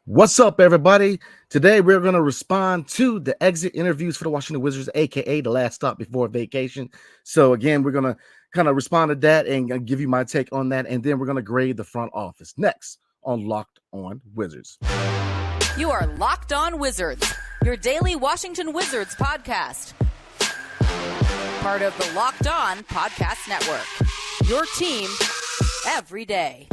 What's up, everybody? Today we're going to respond to the exit interviews for the Washington Wizards, aka the last stop before vacation. So again, we're going to kind of respond to that and give you my take on that, and then we're going to grade the front office next on Locked On Wizards. You are Locked On Wizards, your daily Washington Wizards podcast. Part of the Locked On Podcast Network, your team every day.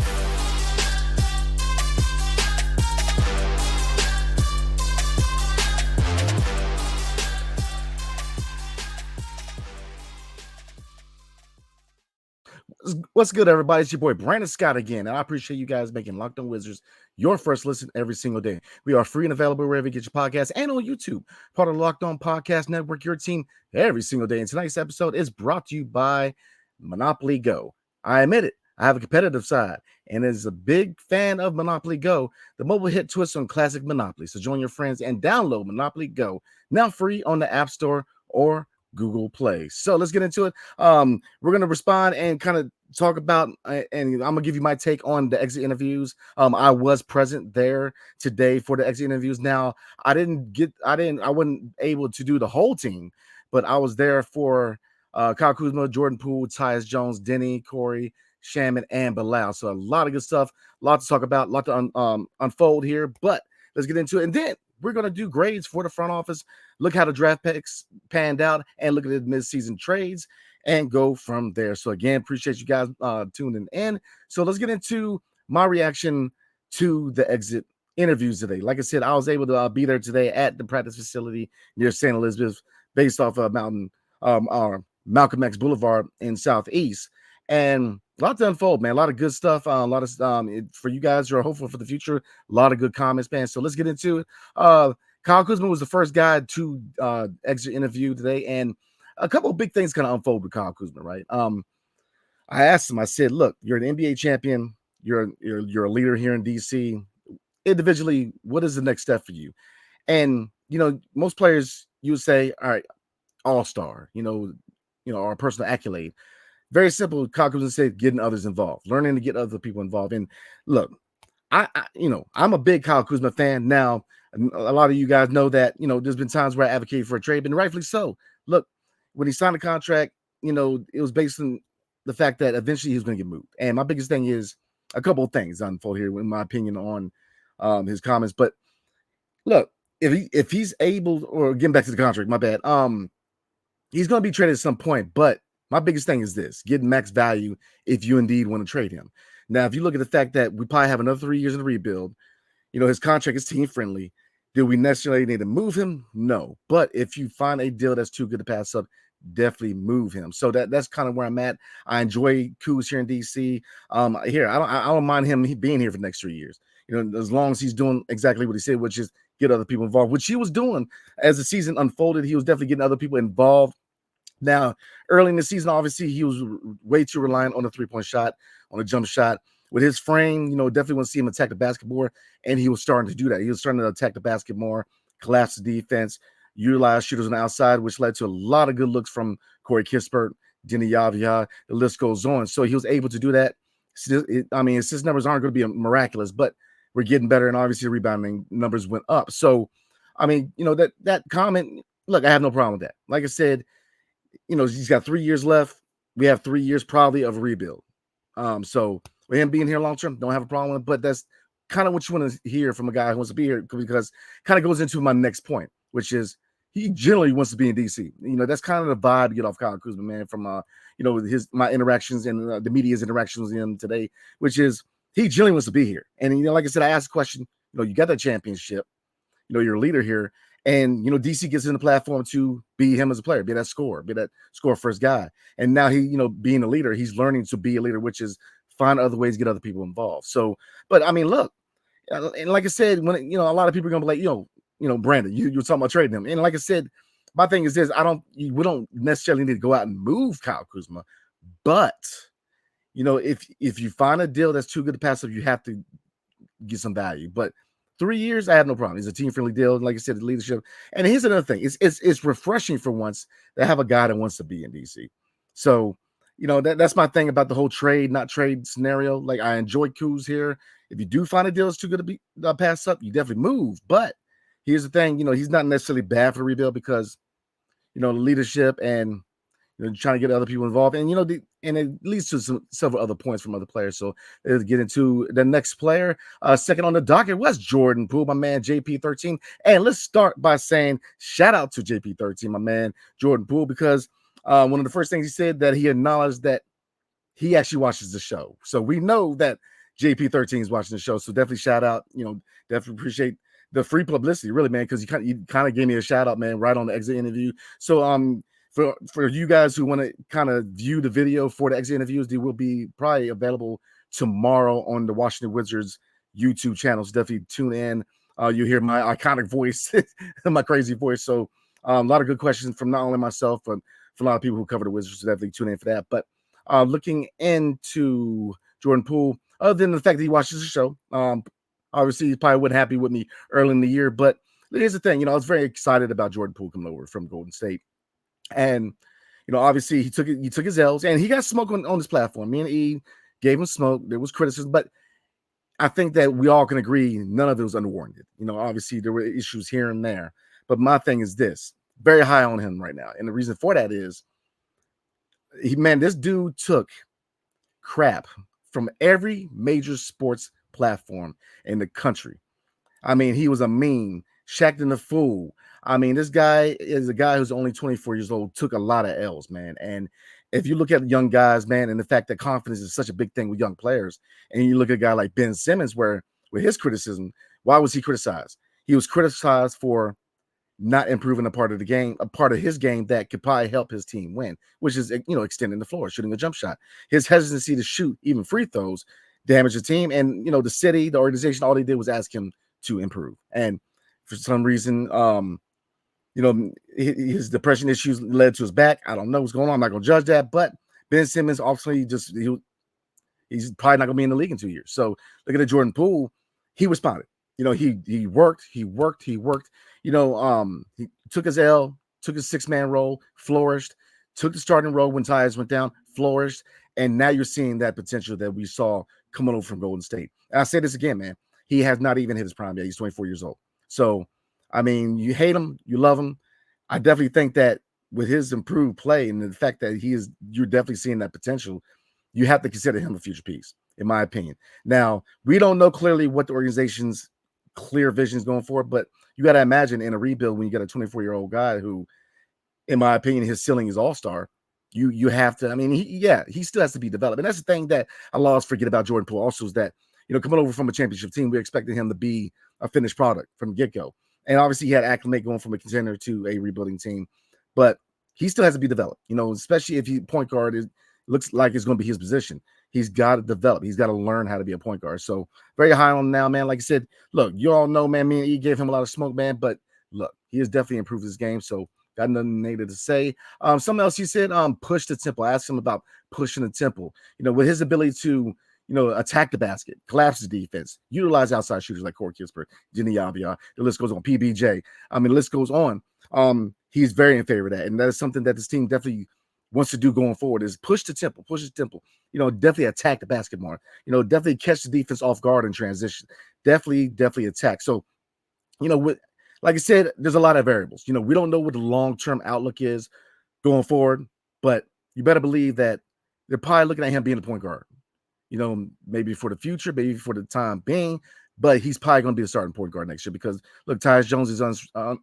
What's good, everybody? It's your boy Brandon Scott again, and I appreciate you guys making Locked On Wizards your first listen every single day. We are free and available wherever you get your podcasts and on YouTube, part of the Locked On Podcast Network, your team every single day. And tonight's episode is brought to you by Monopoly Go. I admit it, I have a competitive side, and as a big fan of Monopoly Go, the mobile hit twists on classic Monopoly. So join your friends and download Monopoly Go, now free on the App Store or Google Play. So let's get into it. We're going to respond and kind of talk about, and I'm going to give you my take on the exit interviews. I was present there today for the exit interviews. Now, I wasn't able to do the whole team, but I was there for Kyle Kuzma, Jordan Poole, Tyus Jones, Denny, Corey, Shaman, and Bilal. So a lot of good stuff, a lot to talk about, a lot to unfold here, but let's get into it. And then we're going to do grades for the front office, look how the draft picks panned out, and look at the midseason trades and go from there. So again, appreciate you guys tuning in. So let's get into my reaction to the exit interviews today. Like I said, I was able to be there today at the practice facility near St. Elizabeth, based off of Malcolm X Boulevard in Southeast. And a lot to unfold, man. A lot of good stuff. A lot of for you guys who are hopeful for the future. A lot of good comments, man. So let's get into it. Kyle Kuzma was the first guy to exit interview today, and a couple of big things kind of unfold with Kyle Kuzma, right? I asked him. I said, "Look, you're an NBA champion. You're a leader here in DC. Individually, what is the next step for you?" And most players, you would say, "All right, all-star. Or a personal accolade." Very simple. Kyle Kuzma said, getting others involved, learning to get other people involved. And look, I'm a big Kyle Kuzma fan. Now, a lot of you guys know that, there's been times where I advocated for a trade, and rightfully so. Look, when he signed the contract, it was based on the fact that eventually he was going to get moved. And my biggest thing is a couple of things unfold here, in my opinion, on his comments. But look, if he's able, or getting back to the contract, my bad, he's going to be traded at some point, but my biggest thing is this: getting max value if you indeed want to trade him. Now, if you look at the fact that we probably have another 3 years in the rebuild, his contract is team friendly. Do we necessarily need to move him? No. But if you find a deal that's too good to pass up, definitely move him. So that's kind of where I'm at. I enjoy Kuz here in DC. I don't mind him being here for the next 3 years. As long as he's doing exactly what he said, which is get other people involved, which he was doing as the season unfolded. He was definitely getting other people involved. Now, early in the season, obviously, he was way too reliant on the three-point shot, on the jump shot. With his frame, definitely want to see him attack the basketball, and he was starting to do that. He was starting to attack the basket more, collapse the defense, utilize shooters on the outside, which led to a lot of good looks from Corey Kispert, Denny Yavia. The list goes on. So he was able to do that. His numbers aren't going to be miraculous, but we're getting better, and obviously the rebounding numbers went up. So, that comment, look, I have no problem with that. Like I said, he's got 3 years left. We have 3 years probably of a rebuild. So with him being here long term, don't have a problem with it. But that's kind of what you want to hear from a guy who wants to be here, because kind of goes into my next point, which is he generally wants to be in DC. That's kind of the vibe you get off Kyle Kuzma, man, from my interactions and the media's interactions with him today, which is he generally wants to be here. And like I said, I asked the question, you got that championship, you're a leader here. And, DC gets in the platform to be him as a player, be that scorer first guy. And now he, being a leader, he's learning to be a leader, which is find other ways to get other people involved. So, but look, and like I said, when, a lot of people are going to be like, Brandon, you're talking about trading him. And like I said, my thing is this: we don't necessarily need to go out and move Kyle Kuzma, but, if you find a deal that's too good to pass up, you have to get some value. But 3 years, I have no problem. It's a team-friendly deal. Like I said, the leadership. And here's another thing. It's refreshing for once to have a guy that wants to be in DC. So, that's my thing about the whole trade, not trade scenario. Like, I enjoy Kuz here. If you do find a deal that's too good to be passed up, you definitely move. But here's the thing, he's not necessarily bad for the rebuild because, the leadership and trying to get other people involved, and and it leads to several other points from other players. So let's get into the next player. Second on the docket was Jordan Poole, my man JP13. And let's start by saying shout out to JP13, my man Jordan Poole, because one of the first things he said that he acknowledged that he actually watches the show. So we know that JP13 is watching the show. So definitely shout out, definitely appreciate the free publicity, really, man, because you kind of gave me a shout out, man, right on the exit interview. So for you guys who want to kind of view the video for the exit interviews, they will be probably available tomorrow on the Washington Wizards YouTube channel. So definitely tune in. You hear my iconic voice, my crazy voice. So a lot of good questions from not only myself, but from a lot of people who cover the Wizards. So definitely tune in for that. But looking into Jordan Poole, other than the fact that he watches the show, obviously he probably wasn't happy with me early in the year. But here's the thing, I was very excited about Jordan Poole coming over from Golden State. And, obviously he took his L's and he got smoke on this platform. Me and E gave him smoke. There was criticism, but I think that we all can agree none of it was unwarranted. Obviously there were issues here and there. But my thing is this, very high on him right now. And the reason for that is, this dude took crap from every major sports platform in the country. I mean, he was a meme, Shaqtin' the Fool. I mean, this guy is a guy who's only 24 years old, took a lot of L's, man. And if you look at young guys, man, and the fact that confidence is such a big thing with young players, and you look at a guy like Ben Simmons, where with his criticism, why was he criticized? He was criticized for not improving a part of his game that could probably help his team win, which is, extending the floor, shooting a jump shot. His hesitancy to shoot even free throws damaged the team. And, the city, the organization, all they did was ask him to improve. And for some reason, his depression issues led to his back. I don't know what's going on. I'm not going to judge that. But Ben Simmons, obviously, he's probably not going to be in the league in 2 years. So look at the Jordan Poole. He responded. He worked. He took his L, took his 6-man role, flourished, took the starting role when Tyus went down, flourished. And now you're seeing that potential that we saw coming over from Golden State. And I say this again, man. He has not even hit his prime yet. He's 24 years old. So, I mean, you hate him, you love him. I definitely think that with his improved play and the fact that you're definitely seeing that potential, you have to consider him a future piece, in my opinion. Now, we don't know clearly what the organization's clear vision is going for, but you got to imagine in a rebuild when you got a 24-year-old guy who, in my opinion, his ceiling is all-star. You have to, he still has to be developed. And that's the thing that I lost forget about Jordan Poole also is that, coming over from a championship team, we expected him to be a finished product from the get-go. And obviously he had to acclimate going from a contender to a rebuilding team. But he still has to be developed, especially if he point guard looks like it's going to be his position. He's got to develop. He's got to learn how to be a point guard. So very high on him now, man. Like I said, look, you all know, man, me and E gave him a lot of smoke, man. But look, he has definitely improved his game. So got nothing negative to say. Something else he said, push the tempo. I asked him about pushing the tempo. With his ability to, attack the basket, collapse the defense, utilize outside shooters like Corey Kispert, Jenny Avia. The list goes on. PBJ. The list goes on. He's very in favor of that. And that is something that this team definitely wants to do going forward is push the tempo. Definitely attack the basket more. Definitely catch the defense off guard in transition. Definitely attack. So, like I said, there's a lot of variables. We don't know what the long-term outlook is going forward, but you better believe that they're probably looking at him being a point guard. Maybe for the future, maybe for the time being, but he's probably going to be the starting point guard next year because, look, Tyus Jones is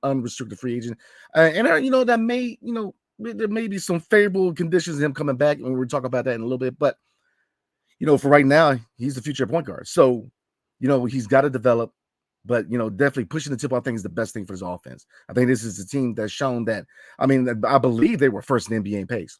unrestricted free agent. That may, there may be some favorable conditions in him coming back, and we'll talk about that in a little bit. But, for right now, he's the future point guard. So, he's got to develop, but, definitely pushing the tip, I think, is the best thing for his offense. I think this is a team that's shown that, I believe they were first in NBA in pace.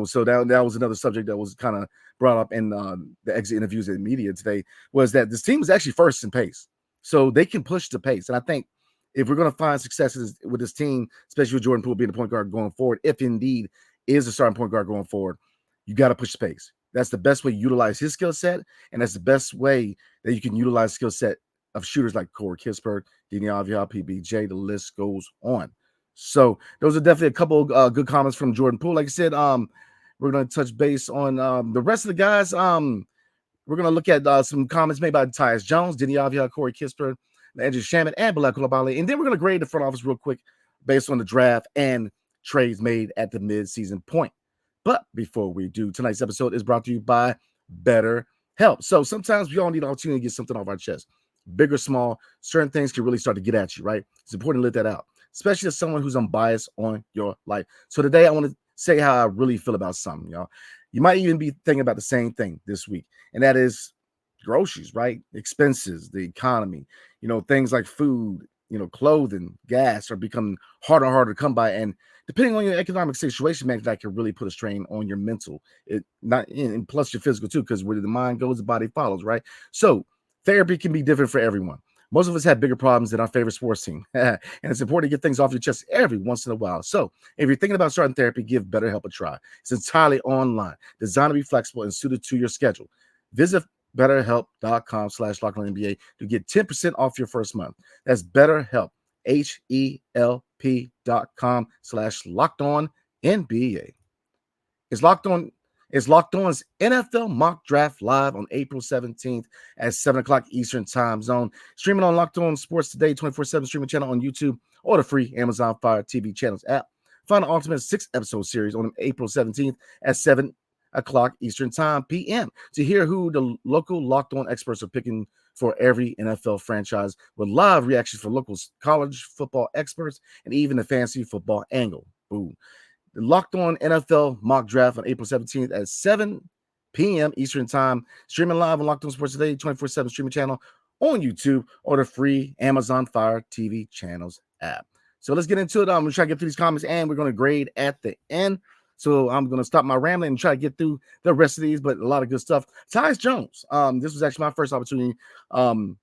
So that was another subject that was kind of brought up in the exit interviews in the media today, was that this team is actually first in pace. So they can push the pace. And I think if we're going to find successes with this team, especially with Jordan Poole being the point guard going forward, if indeed is the starting point guard going forward, you got to push the pace. That's the best way to utilize his skill set. And that's the best way that you can utilize skill set of shooters like Corey Kispert, Dini Avia, PBJ, the list goes on. So those are definitely a couple good comments from Jordan Poole. Like I said, we're going to touch base on the rest of the guys. We're going to look at some comments made by Tyus Jones, Denny Avia, Corey Kispert, Andrew Shamit, and Bilal Koulibaly. And then we're going to grade the front office real quick based on the draft and trades made at the mid-season point. But before we do, tonight's episode is brought to you by BetterHelp. So sometimes we all need an opportunity to get something off our chest. Big or small, certain things can really start to get at you, right? It's important to let that out, especially as someone who's unbiased on your life. So today I want to say how I really feel about something, y'all. You might even be thinking about the same thing this week, and that is groceries, right? Expenses, the economy, things like food, clothing, gas are becoming harder and harder to come by. And depending on your economic situation, man, that can really put a strain on your mental, and plus your physical too, because where the mind goes, the body follows, right? So therapy can be different for everyone. Most of us have bigger problems than our favorite sports team. And it's important to get things off your chest every once in a while. So if you're thinking about starting therapy, give BetterHelp a try. It's entirely online, designed to be flexible and suited to your schedule. Visit BetterHelp.com/LockedOnNBA to get 10% off your first month. That's BetterHelp, HELP.com/LockedOnNBA. It's Locked On's NFL Mock Draft live on April 17th at 7 o'clock Eastern Time Zone. Streaming on Locked On Sports Today 24/7 streaming channel on YouTube or the free Amazon Fire TV channels app. Find the ultimate 6-episode series on April 17th at 7 o'clock Eastern Time PM to hear who the local Locked On experts are picking for every NFL franchise, with live reactions from local college football experts and even the fantasy football angle. Boom. The Locked On NFL Mock Draft on April 17th at 7 p.m. Eastern Time, streaming live on Locked On Sports Today 24/7 streaming channel on YouTube or the free Amazon Fire TV channels app. So let's get into it. I'm going to try to get through these comments, and we're going to grade at the end. So I'm going to stop my rambling and try to get through the rest of these, but a lot of good stuff. Tyus Jones. This was actually my first opportunity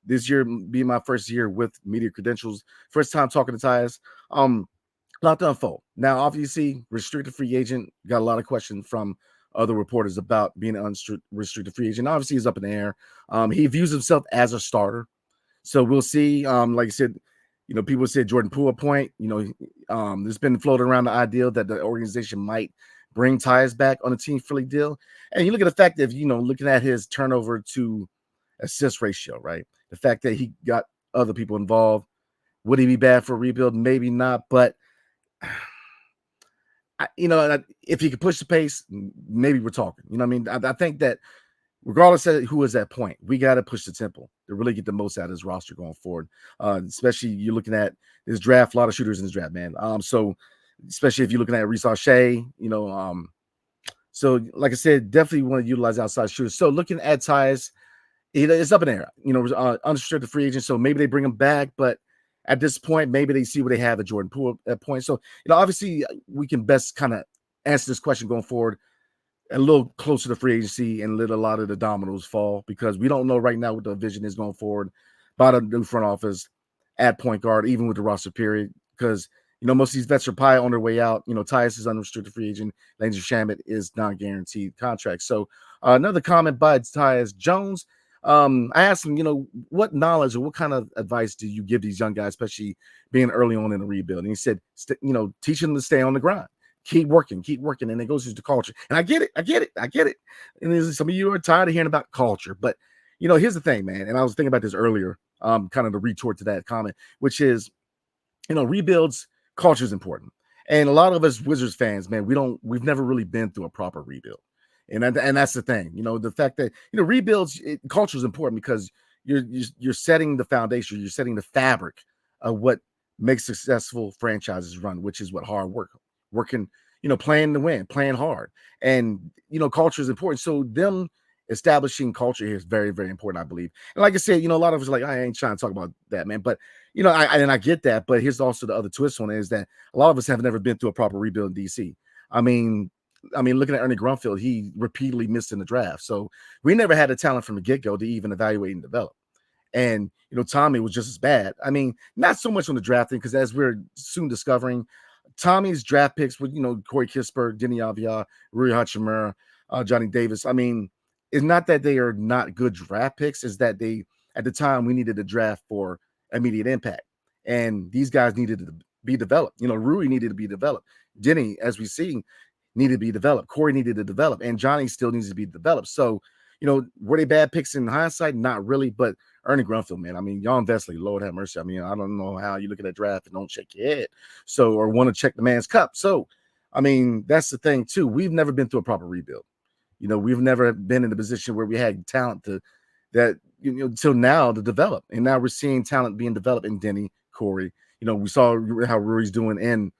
this year, being my first year with media credentials. First time talking to Tyus. Lot to unfold. Now, obviously, restricted free agent, got a lot of questions from other reporters about being an unrestricted free agent. Obviously, he's up in the air. He views himself as a starter. So we'll see. Like I said, people said Jordan Poole point. There's been floating around the idea that the organization might bring Tyus back on a team friendly deal. And you look at the fact that, looking at his turnover to assist ratio, right? The fact that he got other people involved. Would he be bad for a rebuild? Maybe not, but if he could push the pace, maybe we're talking. I think that regardless of who is at point, we got to push the tempo to really get the most out of his roster going forward. Especially you're looking at this draft, a lot of shooters in this draft, man. So especially if you're looking at Reece Shea, so like I said, definitely want to utilize outside shooters. So looking at Tyus, it's up in the air. Unrestricted free agent, so maybe they bring him back, but at this point, maybe they see what they have at Jordan Poole at point. So, obviously we can best kind of answer this question going forward a little closer to free agency and let a lot of the dominoes fall, because we don't know right now what the vision is going forward by the new front office at point guard, even with the roster period, because, most of these vets are probably on their way out. Tyus is unrestricted free agent. Landry Shamet is non-guaranteed contract. So another comment by Tyus Jones. I asked him, what knowledge or what kind of advice do you give these young guys, especially being early on in the rebuild? And he said, teach them to stay on the grind, keep working. And it goes into culture. And I get it. And some of you are tired of hearing about culture, but here's the thing, man. And I was thinking about this earlier, kind of the retort to that comment, which is, rebuilds, culture is important. And a lot of us Wizards fans, man, we've never really been through a proper rebuild. And that's the thing, the fact that, rebuilds, culture is important because you're setting the foundation, you're setting the fabric of what makes successful franchises run, which is what hard work, working, playing to win, playing hard. And, culture is important. So them establishing culture here is very, very important, I believe. And like I said, a lot of us are like, I ain't trying to talk about that, man. But, I get that. But here's also the other twist on it, is that a lot of us have never been through a proper rebuild in DC. I mean, looking at Ernie Grunfeld, he repeatedly missed in the draft. So we never had the talent from the get-go to even evaluate and develop. And, Tommy was just as bad. Not so much on the drafting, because as we're soon discovering, Tommy's draft picks with, Corey Kispert, Denny Avia, Rui Hachimura, Johnny Davis. It's not that they are not good draft picks. It's that at the time, we needed a draft for immediate impact. And these guys needed to be developed. Rui needed to be developed. Denny, as we see, needed to be developed. Corey needed to develop, and Johnny still needs to be developed. So, were they bad picks in hindsight? Not really, but Ernie Grunfeld, man. I mean, Jan Vesley, Lord have mercy. I mean, I don't know how you look at that draft and don't check your head. So, or want to check the man's cup. So, I mean, that's the thing too. We've never been through a proper rebuild. We've never been in a position where we had talent till now to develop. And now we're seeing talent being developed in Denny, Corey. We saw how Rory's doing in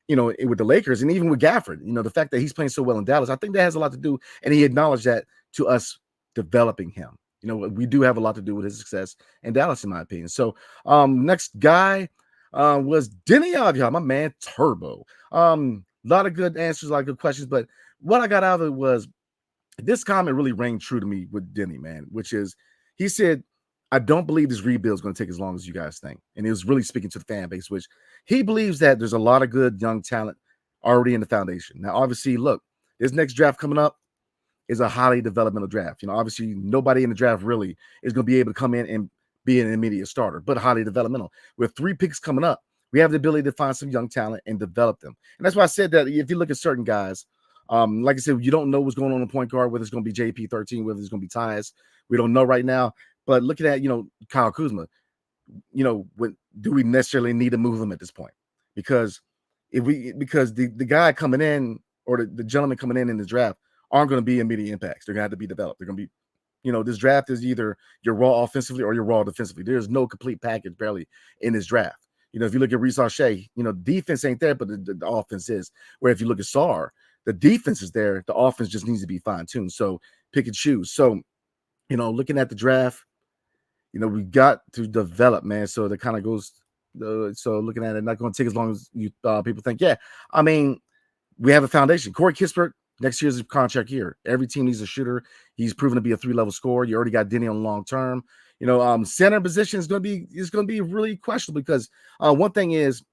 with the Lakers and even with Gafford, the fact that he's playing so well in Dallas, I think that has a lot to do. And he acknowledged that to us developing him. We do have a lot to do with his success in Dallas, in my opinion. So next guy was Denny Avia, my man Turbo. A lot of good answers, a lot of good questions. But what I got out of it was this comment really rang true to me with Denny, man, which is he said, I don't believe this rebuild is going to take as long as you guys think. And he was really speaking to the fan base, which he believes that there's a lot of good young talent already in the foundation. Now, obviously, look, this next draft coming up is a highly developmental draft. Obviously, nobody in the draft really is going to be able to come in and be an immediate starter, but highly developmental. With 3 picks coming up, we have the ability to find some young talent and develop them. And that's why I said that if you look at certain guys, like I said, you don't know what's going on the point guard, whether it's going to be JP13, whether it's going to be Tyus. We don't know right now. But looking at, Kyle Kuzma, do we necessarily need to move him at this point? Because the guy coming in or the gentleman coming in the draft aren't going to be immediate impacts. They're going to have to be developed. They're going to be, this draft is either you're raw offensively or you're raw defensively. There's no complete package barely in this draft. If you look at Reese Shea, defense ain't there, but the offense is. Where if you look at Sarr, the defense is there. The offense just needs to be fine-tuned. So pick and choose. So, looking at the draft, we got to develop, man. So that kind of goes. So looking at it, not going to take as long as you people think. Yeah, I mean, we have a foundation. Corey Kispert, next year's contract year. Every team needs a shooter. He's proven to be a 3-level scorer. You already got Denny on long term. Center position is going to be really questionable because one thing is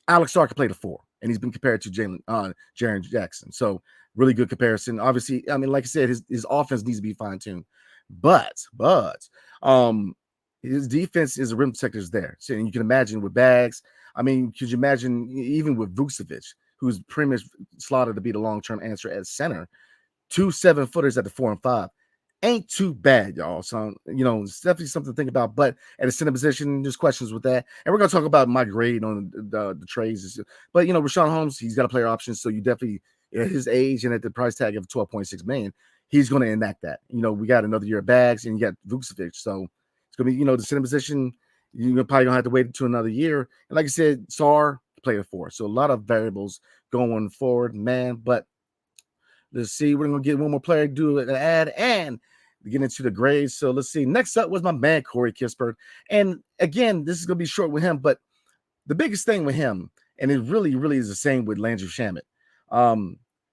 Alex Sarr can play the 4, and he's been compared to Jaren Jackson. So really good comparison. Obviously, I mean, like I said, his offense needs to be fine-tuned. But his defense is a rim protector there. So you can imagine with Bags. I mean, could you imagine even with Vucevic, who's pretty much slotted to be the long-term answer at center, 2 7-footers at the 4 and 5. Ain't too bad, y'all. So, it's definitely something to think about. But at a center position, there's questions with that. And we're going to talk about my grade on the trades. But, Rashawn Holmes, he's got a player option. So you definitely, at his age and at the price tag of $12.6 million, he's going to enact that. We got another year of Bags and you got Vucevic. So it's going to be, the center position, you're probably going to have to wait until another year. And like I said, Sarr played a 4. So a lot of variables going forward, man. But let's see. We're going to get one more player to do an ad and get into the grades. So let's see. Next up was my man, Corey Kispert. And again, this is going to be short with him, but the biggest thing with him, and it really, really is the same with Landry Shamet,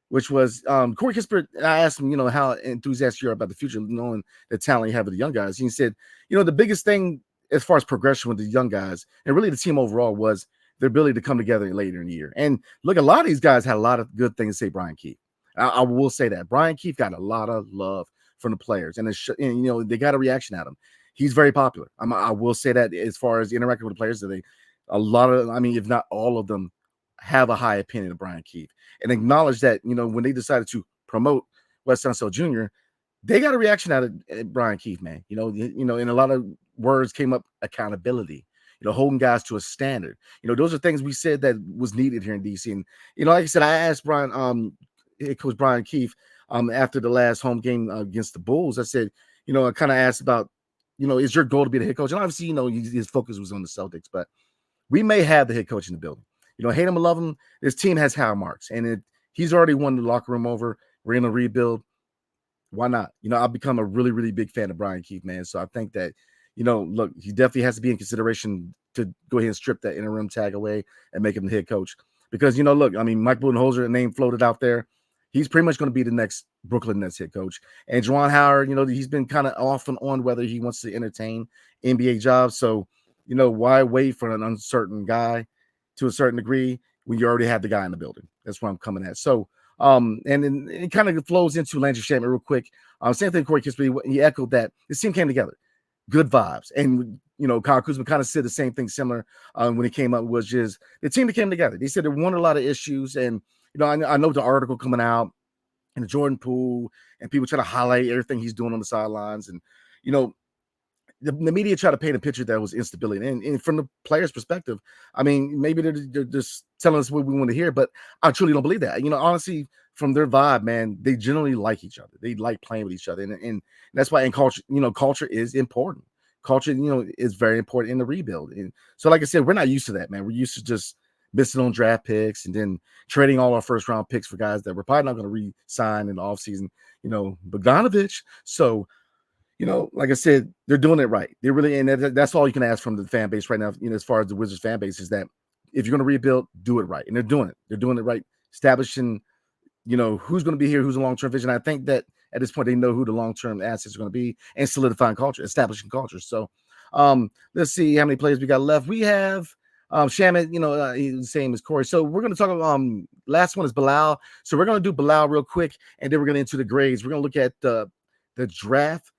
which was Corey Kispert. I asked him, how enthusiastic you are about the future, knowing the talent you have with the young guys. He said, the biggest thing as far as progression with the young guys and really the team overall was their ability to come together later in the year. And look, a lot of these guys had a lot of good things to say, Brian Keefe. I will say that Brian Keefe got a lot of love from the players, and they got a reaction at him. He's very popular. I will say that as far as interacting with the players, that if not all of them, have a high opinion of Brian Keefe and acknowledge that when they decided to promote Wes Unseld Jr., they got a reaction out of Brian Keefe, man. And a lot of words came up: accountability. Holding guys to a standard. Those are things we said that was needed here in DC. And like I said, I asked Coach Brian Keefe, after the last home game against the Bulls. I said, I kind of asked about, is your goal to be the head coach? And obviously, his focus was on the Celtics, but we may have the head coach in the building. Hate him or love him, this team has high marks, and he's already won the locker room over. We're in a rebuild. Why not? I've become a really, really big fan of Brian Keefe, man. So I think that, look, he definitely has to be in consideration to go ahead and strip that interim tag away and make him the head coach. Because, look, I mean, Mike Budenholzer, a name floated out there. He's pretty much going to be the next Brooklyn Nets head coach. And Juwan Howard, he's been kind of off and on whether he wants to entertain NBA jobs. So, why wait for an uncertain guy to a certain degree when you already have the guy in the building? That's where I'm coming at. So, and then it kind of flows into Landry Shamet real quick. Same thing, Corey Kispert. He echoed that this team came together. Good vibes. And, Kyle Kuzma kind of said the same thing similar when he came up, was just the team that came together. They said there weren't a lot of issues. And, I know the article coming out, and Jordan Poole, and people try to highlight everything he's doing on the sidelines. And, you know, the media try to paint a picture that was instability. And from the player's perspective, I mean, maybe they're just telling us what we want to hear, but I truly don't believe that. You know, honestly, from their vibe, man, they generally like each other. They like playing with each other. And that's why in culture, you know, culture is important. Culture, you know, is very important in the rebuild. And so, like I said, we're not used to that, man. We're used to just missing on draft picks and then trading all our first round picks for guys that we're probably not going to re-sign in the offseason, you know, Bogdanovich. So, you know, like I said, they're doing it right. They're really, and that's all you can ask from the fan base right now, you know, as far as the Wizards fan base, is that if you're going to rebuild, do it right. And they're doing it. They're doing it right, establishing, you know, who's going to be here, who's a long-term vision. I think that at this point, they know who the long-term assets are going to be, and solidifying culture, establishing culture. So let's see how many players we got left. We have Shamit, you know, he's the same as Corey. So we're going to talk about, last one is Bilal. So we're going to do Bilal real quick, and then we're going to into the grades. We're going to look at the draft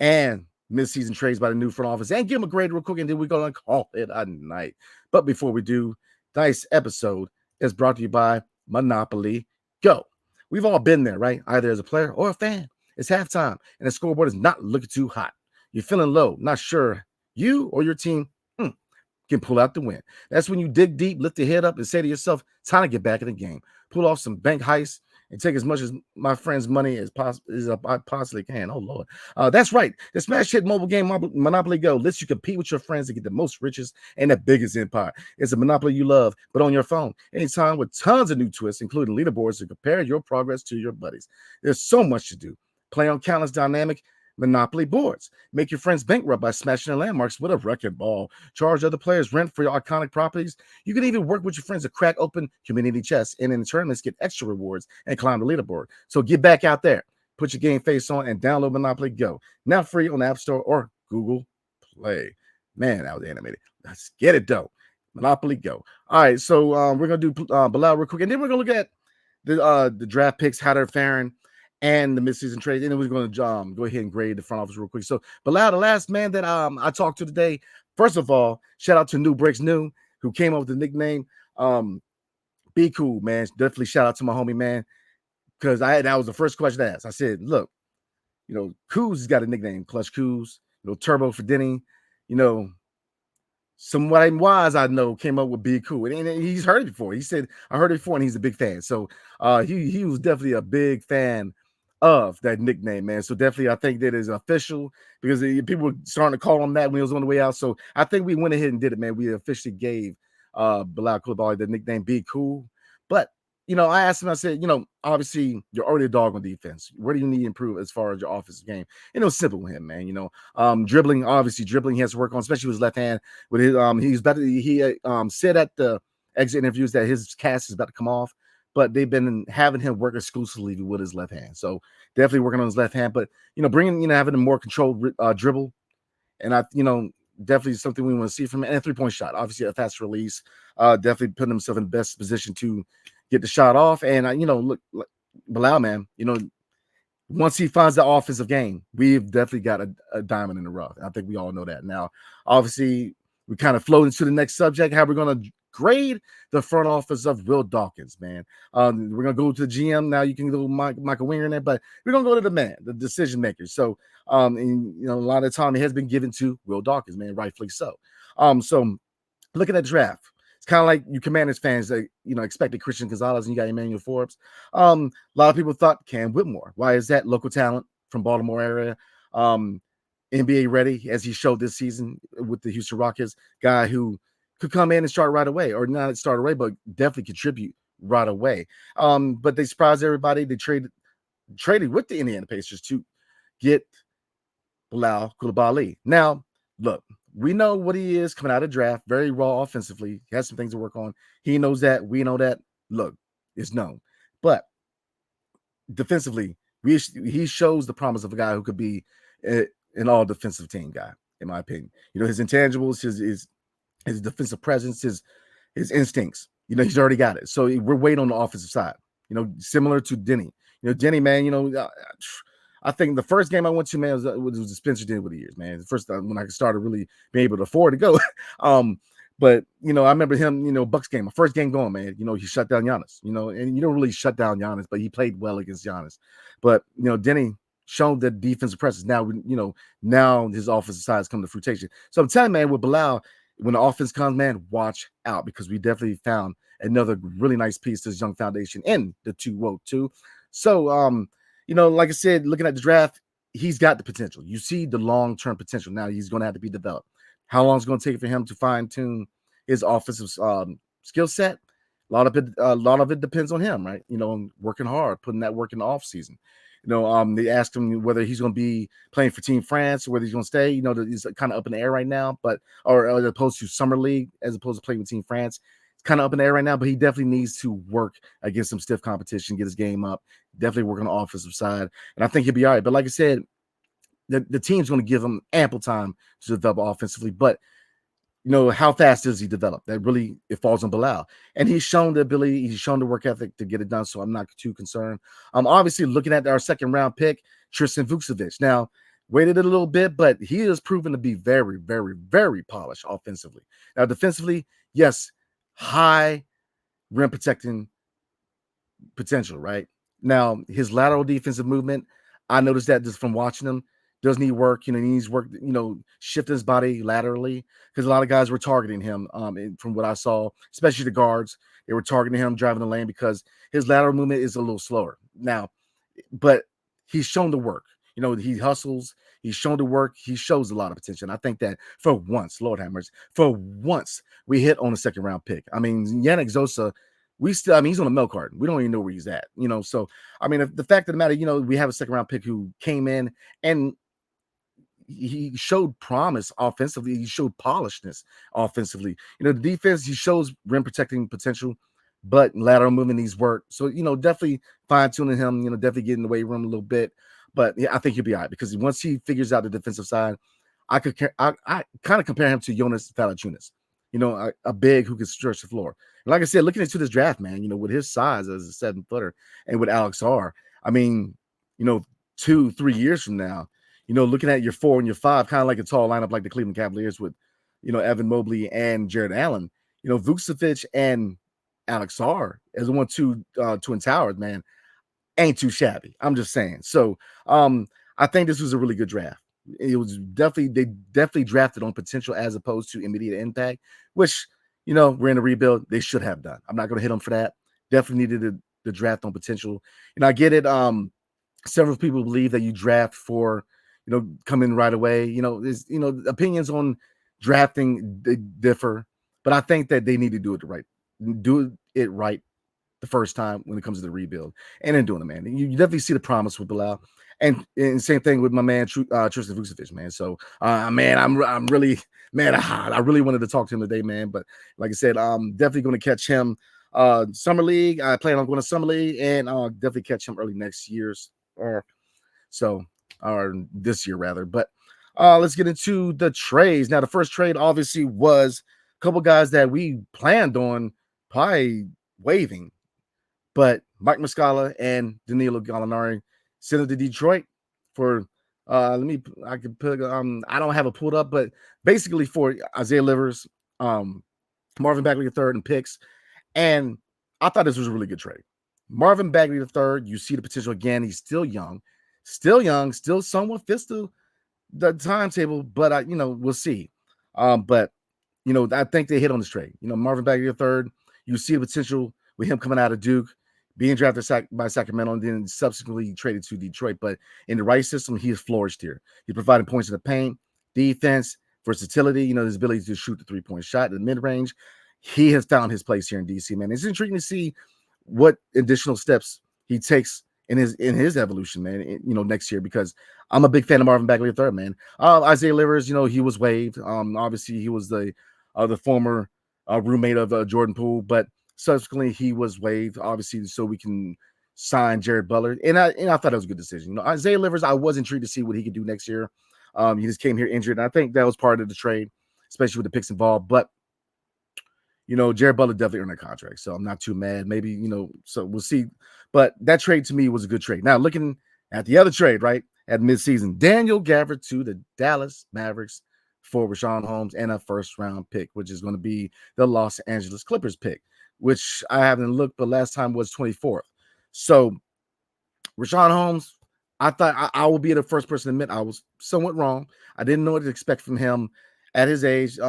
and mid-season trades by the new front office and give them a grade real quick, and then we're going to call it a night. But before we do, tonight's episode is brought to you by Monopoly Go. We've all been there, right? Either as a player or a fan. It's halftime, and the scoreboard is not looking too hot. You're feeling low, not sure you or your team can pull out the win. That's when you dig deep, lift your head up, and say to yourself, time to get back in the game. Pull off some bank heists and take as much as my friend's money as I possibly can. Oh, Lord. That's right. The smash hit mobile game Monopoly Go lets you compete with your friends to get the most riches and the biggest empire. It's a Monopoly you love, but on your phone. Anytime, with tons of new twists, including leaderboards to compare your progress to your buddies. There's so much to do. Play on countless dynamic Monopoly boards. Make your friends bankrupt by smashing their landmarks with a wrecking ball. Charge other players rent for your iconic properties. You can even work with your friends to crack open community chests, and in the tournaments get extra rewards and climb the leaderboard. So get back out there, put your game face on, and download Monopoly Go. Now free on the App Store or Google Play. Man, that was animated. Let's get it, though. Monopoly Go. All right, so we're going to do Bilal real quick, and then we're going to look at the draft picks, how they're faring, and the midseason trade. And then we're going to go ahead and grade the front office real quick. So Bilal, the last man that I talked to today, first of all, shout out to New Breaks New, who came up with the nickname. Be cool, man. Definitely shout out to my homie, man, because that was the first question I asked. I said, look, you know, Coos has got a nickname, Clutch Coos, you know, Turbo for Denny, you know, somebody wise I know came up with Be Cool, and he's heard it before. He said, I heard it before, and he's a big fan. So he was definitely a big fan of that nickname, man. So definitely, I think that is official, because people were starting to call him that when he was on the way out. So I think we went ahead and did it, man. We officially gave Bilal Coulibaly the nickname Be Cool. But, you know, I asked him, I said, you know, obviously you're already a dog on defense. Where do you need to improve as far as your offensive game? And it was simple with him, man. You know, dribbling, he has to work on, especially with his left hand. With his, he's better. He said at the exit interviews that his cast is about to come off, but they've been having him work exclusively with his left hand. So definitely working on his left hand, but, you know, having a more controlled dribble. And definitely something we want to see from him. And a 3-point shot, obviously a fast release, definitely putting himself in the best position to get the shot off. And, look, Bilal, man, once he finds the offensive game, we've definitely got a diamond in the rough. I think we all know that. Now, obviously, we kind of float into the next subject, how we're going to grade the front office of Will Dawkins, man. We're going to go to the GM. Now you can go Michael Winger in there, but we're going to go to the man, the decision maker. So, a lot of time it has been given to Will Dawkins, man, rightfully so. So looking at the draft, it's kind of like you Commanders fans that, expected Christian Gonzalez and you got Emmanuel Forbes. A lot of people thought Cam Whitmore. Why is that? Local talent from Baltimore area. NBA ready, as he showed this season with the Houston Rockets, guy who could come in and start right away, or not start away, but definitely contribute right away. But they surprised everybody. They traded with the Indiana Pacers to get Bilal Coulibaly. Now, look, we know what he is coming out of draft, very raw offensively. He has some things to work on. He knows that. We know that. Look, it's known. But defensively, he shows the promise of a guy who could be an all defensive team guy, in my opinion. His intangibles, his defensive presence, his instincts. He's already got it. So we're waiting on the offensive side. Similar to Denny. Denny, man. I think the first game I went to, man, was the Spencer Dinwiddie years, man. The first time when I started really being able to afford to go. But I remember him, Bucks game, my first game going, man. He shut down Giannis, and you don't really shut down Giannis, but he played well against Giannis. But Denny shown the defensive presence. Now, now his offensive side is coming to fruition. So I'm telling you, man, with Bilal, when the offense comes, man, watch out, because we definitely found another really nice piece to this young foundation in the 202. So, like I said, looking at the draft, he's got the potential. You see the long-term potential. Now he's going to have to be developed. How long is it going to take for him to fine-tune his offensive skill set? A lot of it depends on him, right? Working hard, putting that work in the off season. They asked him whether he's going to be playing for Team France or whether he's going to stay. He's kind of up in the air right now, or as opposed to Summer League, as opposed to playing with Team France. It's kind of up in the air right now, but he definitely needs to work against some stiff competition, get his game up, definitely work on the offensive side, and I think he'll be all right. But like I said, the team's going to give him ample time to develop offensively, but how fast does he develop? That really, it falls on Bilal. And he's shown the ability, he's shown the work ethic to get it done, so I'm not too concerned. Obviously, looking at our second round pick, Tristan Vukcevic. Now, waited a little bit, but he has proven to be very, very, very polished offensively. Now, defensively, yes, high rim protecting potential, right? Now, his lateral defensive movement, I noticed that just from watching him, does need work. He needs work, shift his body laterally, because a lot of guys were targeting him. From what I saw, especially the guards, they were targeting him driving the lane because his lateral movement is a little slower now. But he's shown the work. He hustles. He's shown the work. He shows a lot of potential. And I think that for once, Lord Hammers, for once, we hit on a second round pick. I mean, Yannick Zosa, he's on a milk carton. We don't even know where he's at. So I mean, the fact of the matter, we have a second round pick who came in and he showed promise offensively. He showed polishness offensively. The defense, he shows rim protecting potential, but lateral movement needs work. So, definitely fine-tuning him, definitely getting in the weight room a little bit. But yeah, I think he'll be all right, because once he figures out the defensive side, I kind of compare him to Jonas Valanciunas, a big who can stretch the floor. And like I said, looking into this draft, man, with his size as a 7-footer and with Alex R, I mean, 2-3 years from now, looking at your 4 and your 5, kind of like a tall lineup like the Cleveland Cavaliers with, Evan Mobley and Jared Allen, Vukcevic and Alex R as the 1-2 Twin Towers, man, ain't too shabby. I'm just saying. So I think this was a really good draft. It was they definitely drafted on potential as opposed to immediate impact, which, we're in a rebuild. They should have done. I'm not going to hit them for that. Definitely needed the draft on potential. And I get it. Several people believe that you draft for, come in right away. Opinions on drafting, they differ, but I think that they need to do it right the first time when it comes to the rebuild, and then doing it, man. You definitely see the promise with Bilal, and same thing with my man Tristan Vukcevic, man. So, man, I'm really, man, I really wanted to talk to him today, man. But like I said, I'm definitely going to catch him summer league. I plan on going to summer league, and definitely catch him early next year's or this year rather. But let's get into the trades. Now, the first trade obviously was a couple guys that we planned on probably waiving, but Mike Muscala and Danilo Gallinari sent it to Detroit for I can put I don't have it pulled up, but basically for Isaiah Livers, Marvin Bagley III, and picks. And I thought this was a really good trade. Marvin Bagley III, you see the potential again. He's still young, still somewhat fits the timetable, but we'll see. But I think they hit on this trade. Marvin Bagley III, you see the potential with him coming out of Duke, being drafted by Sacramento, and then subsequently traded to Detroit. But in the right system, he has flourished here. He's providing points in the paint, defense, versatility, his ability to shoot the three-point shot in the mid-range. He has found his place here in DC, man. It's intriguing to see what additional steps he takes in his evolution, man, next year, because I'm a big fan of Marvin Bagley III, man. Isaiah Livers, he was waived. Obviously, he was the former roommate of Jordan Poole, but subsequently he was waived, obviously, so we can sign Jared Butler. And I thought it was a good decision. Isaiah Livers, I was intrigued to see what he could do next year. He just came here injured, and I think that was part of the trade, especially with the picks involved. But Jared Butler definitely earned a contract, so I'm not too mad. Maybe, so we'll see. But that trade to me was a good trade. Now, looking at the other trade, right, at midseason, Daniel Gafford to the Dallas Mavericks for Rashawn Holmes and a first-round pick, which is going to be the Los Angeles Clippers pick, which I haven't looked, but last time was 24th. So Rashawn Holmes, I thought I will be the first person to admit I was somewhat wrong. I didn't know what to expect from him at his age,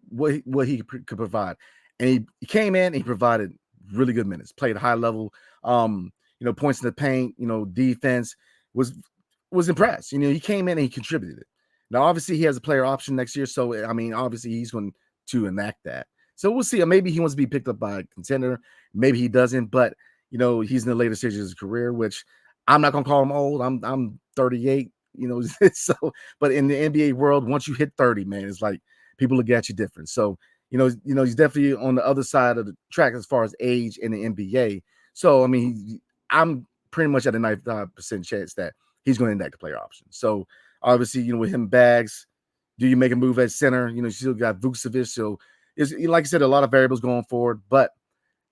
what he could provide. And he came in and he provided really good minutes, played high level, points in the paint, defense, was impressed. He came in and he contributed. Now, obviously, he has a player option next year. So, I mean, obviously, he's going to enact that. So we'll see. Maybe he wants to be picked up by a contender. Maybe he doesn't. But, he's in the later stages of his career, which I'm not going to call him old. I'm 38, So, but in the NBA world, once you hit 30, man, it's like people look at you different. So, he's definitely on the other side of the track as far as age in the NBA. So, I mean, I'm pretty much at a 95% chance that he's going to enact the player option. So, obviously, with him bags, do you make a move at center? You still got Vucevic. So, it's like I said, a lot of variables going forward. But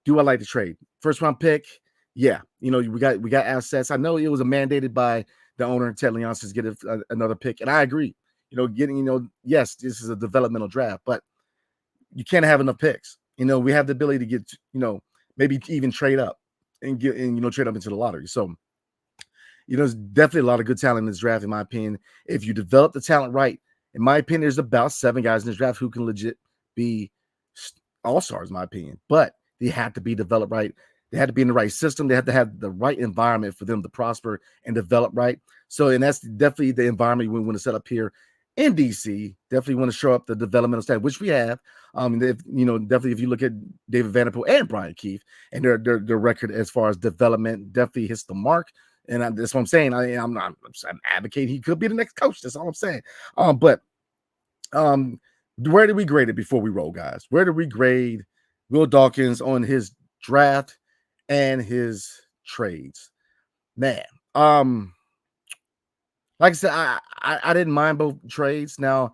do I like the trade? First round pick, yeah. We got assets. I know it was mandated by the owner, Ted Leonsis, to get another pick, and I agree. Yes, this is a developmental draft, but you can't have enough picks. We have the ability to get, maybe even trade up and trade up into the lottery. So, there's definitely a lot of good talent in this draft, in my opinion. If you develop the talent right, in my opinion, there's about 7 guys in this draft who can legit be all-stars, in my opinion. But they have to be developed right. They have to be in the right system. They have to have the right environment for them to prosper and develop right. So, and that's definitely the environment we want to set up here in DC. Definitely want to show up the developmental staff, which we have. Definitely if you look at David Vanderpool and Brian Keefe and their record as far as development, definitely hits the mark. And that's what I'm saying. I'm advocating he could be the next coach. That's all I'm saying. But where did we grade it before we roll, guys? Where did we grade Will Dawkins on his draft and his trades? Man, like I said, I didn't mind both trades. Now,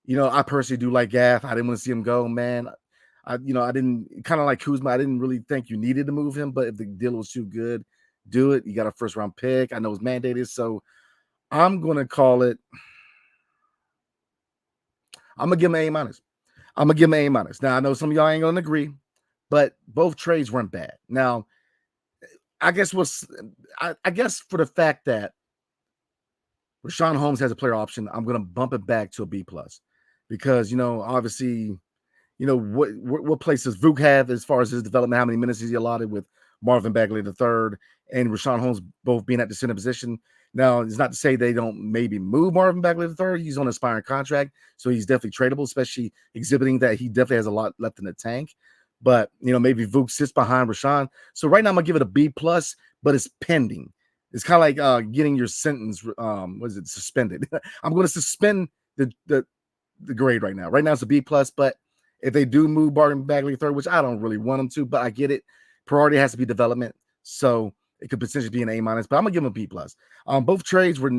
I personally do like Gaff. I didn't want to see him go, man. I didn't, kind of like Kuzma. I didn't really think you needed to move him, but if the deal was too good, do it. You got a first round pick. I know it's mandated, so I'm gonna call it. I'm gonna give him an A-. I'm gonna give him an A-. Now I know some of y'all ain't gonna agree, but both trades weren't bad. Now, I guess I guess for the fact that Rashawn Holmes has a player option, I'm gonna bump it back to a B+, because obviously, what place does Vuk have as far as his development? How many minutes is he allotted with Marvin Bagley III and Rashawn Holmes both being at the center position? Now, it's not to say they don't maybe move Marvin Bagley III. He's on an expiring contract, so he's definitely tradable, especially exhibiting that he definitely has a lot left in the tank. But, maybe Vuk sits behind Rashawn. So right now I'm going to give it a B+, but it's pending. It's kind of like getting your sentence, suspended. I'm going to suspend the grade right now. Right now it's a B+, but if they do move Marvin Bagley III, which I don't really want them to, but I get it. Priority has to be development. So it could potentially be an A-, but I'm going to give them a B+. Both trades were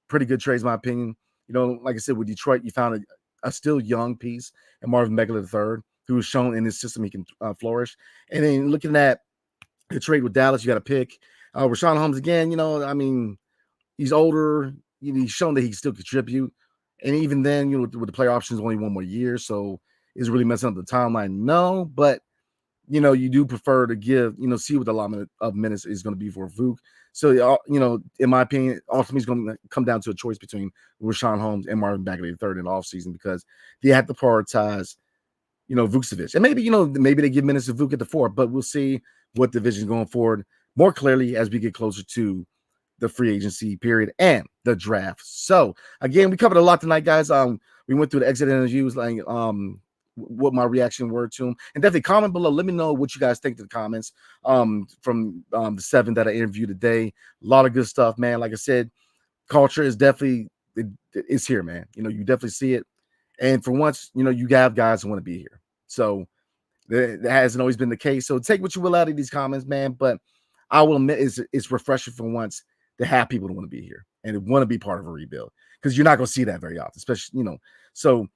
pretty good trades, in my opinion. Like I said, with Detroit, you found a still young piece in Marvin Bagley III, who was shown in his system he can flourish. And then looking at the trade with Dallas, you got to pick. Rashawn Holmes, again, he's older. He's shown that he can still contribute. And even then, with the player options, only 1 more year. So is really messing up the timeline? No, but you do prefer to give, see what the allotment of minutes is going to be for Vuk. So, in my opinion, ultimately, it's going to come down to a choice between Rashawn Holmes and Marvin Bagley III in the offseason, because they have to prioritize, Vucevic. And maybe they give minutes to Vuk at the 4, but we'll see what division going forward more clearly as we get closer to the free agency period and the draft. So, again, we covered a lot tonight, guys. We went through the exit interviews, like, what my reaction were to them, and definitely comment below. Let me know what you guys think in the comments from the 7 that I interviewed today. A lot of good stuff, man. Like I said, culture is definitely it's here, man. You definitely see it, and for once, you have guys who want to be here. So that hasn't always been the case. So take what you will out of these comments, man. But I will admit, it's refreshing for once to have people that want to be here and want to be part of a rebuild, because you're not going to see that very often, especially so.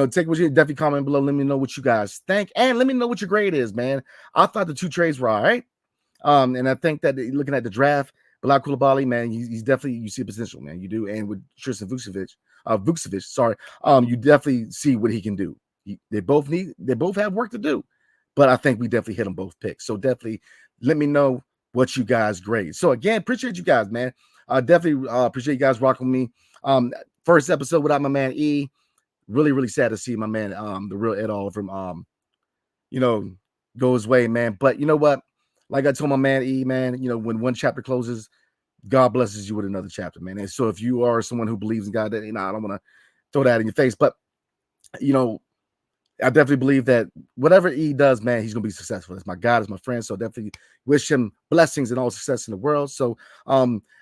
Take what you definitely comment below. Let me know what you guys think, and let me know what your grade is, man. I thought the 2 trades were all right. And I think that looking at the draft, Bilal Coulibaly, man, he's definitely, you see potential, man. You do. And with Tristan Vucevic, Vucevic, sorry, you definitely see what he can do. They both have work to do, but I think we definitely hit them both picks. So definitely let me know what you guys grade. So again, appreciate you guys, man. Definitely appreciate you guys rocking with me. First episode without my man E. Really, really sad to see my man, the real Ed Oliver, go his way, man. But you know what? Like I told my man E, man, when one chapter closes, God blesses you with another chapter, man. And so if you are someone who believes in God, I don't want to throw that in your face, but I definitely believe that whatever he does, man, he's gonna be successful. It's my God, it's my friend. So definitely wish him blessings and all success in the world. So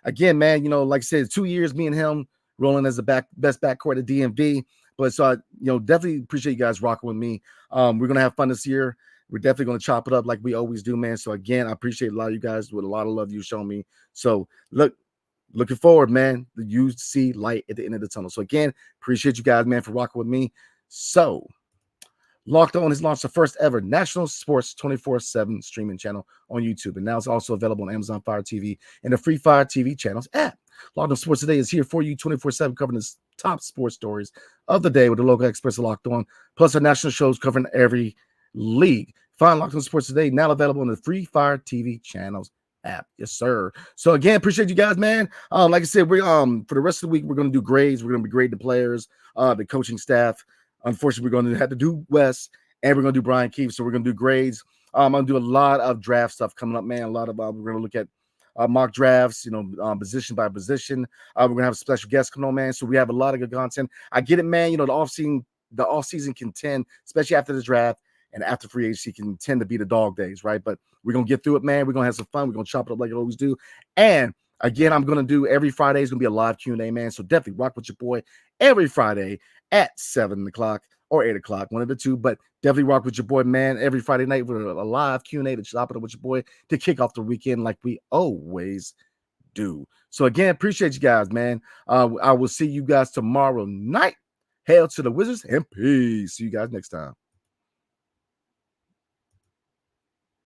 again, man, like I said, 2 years, me and him rolling as the best backcourt at DMV. But so I, definitely appreciate you guys rocking with me. We're gonna have fun this year. We're definitely gonna chop it up like we always do, man. So again, I appreciate a lot of you guys with a lot of love you show me. So looking forward, man. You see light at the end of the tunnel. So again, appreciate you guys, man, for rocking with me. So Locked On has launched the first ever national sports 24/7 streaming channel on YouTube, and now it's also available on Amazon Fire TV and the Free Fire TV channels app. Locked On Sports Today is here for you 24/7, covering the top sports stories of the day with the local experts of Locked On, plus our national shows covering every league. Find Locked On Sports Today now available on the Free Fire TV channels app. Yes, sir. So again, appreciate you guys, man. Like I said, we for the rest of the week, we're gonna do grades. We're gonna be grading the players, the coaching staff. Unfortunately, we're going to have to do Wes, and we're going to do Brian Keefe. So we're going to do grades. I'm going to do a lot of draft stuff coming up, man. A lot of we're going to look at mock drafts, position by position. We're going to have special guests come on, man. So we have a lot of good content. I get it, man. The off season can tend, especially after the draft and after free agency, can tend to be the dog days, right? But we're going to get through it, man. We're going to have some fun. We're going to chop it up like I always do. And again, I'm going to do every Friday is going to be a live Q&A, man. So definitely rock with your boy every Friday at 7 o'clock or 8 o'clock, one of the two. But definitely rock with your boy, man, every Friday night with a live Q&A to chop it up with your boy to kick off the weekend like we always do. So again, appreciate you guys, man. I will see you guys tomorrow night. Hail to the Wizards and peace. See you guys next time.